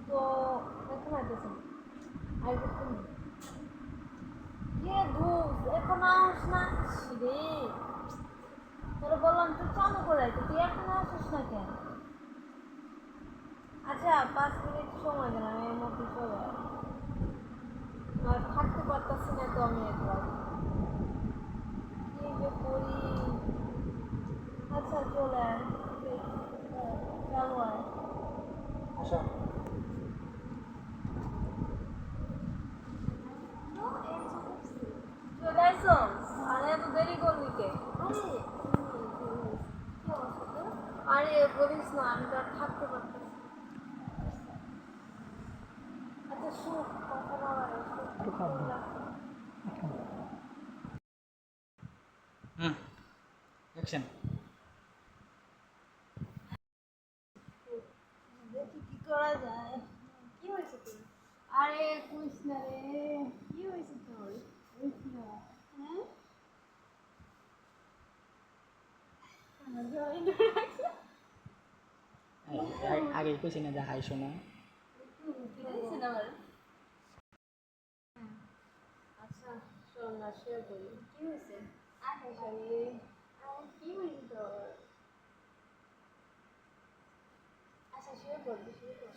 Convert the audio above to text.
তো এখন আইতেছেন আইতেছেন কে ধুস এখন আসিস না রে তোর বললাম তুই চালু করে আইতে তুই এখন আসিস না কেন আচ্ছা 5 মিনিট সময় দিলাম এর মধ্যে চলে আয় আর থাকতে পারতাছি না তো আমি একবার কি যে করি আচ্ছা চলে আয় চালু আয় আসো। চলে আইসো আরে এত দেরি করলি কে আরে বলিস না আমি তো আর থাকতে পারতেছি না। আচ্ছা শুন কথা না বাড়ে একটু কাঁদবো। অ্যাকশন। দেখি কি করা যায় কি হয়েছে তোর আরে কইস না রে কি হয়েছে তোর কইস না হ্যাঁ আগে কইছি না যে হাই শোনা। আচ্ছা শোন না শেয়ার করি কি হয়েছে আরে কি হয়েছে তোর আচ্ছা শেয়ার করবি শেয়ার কর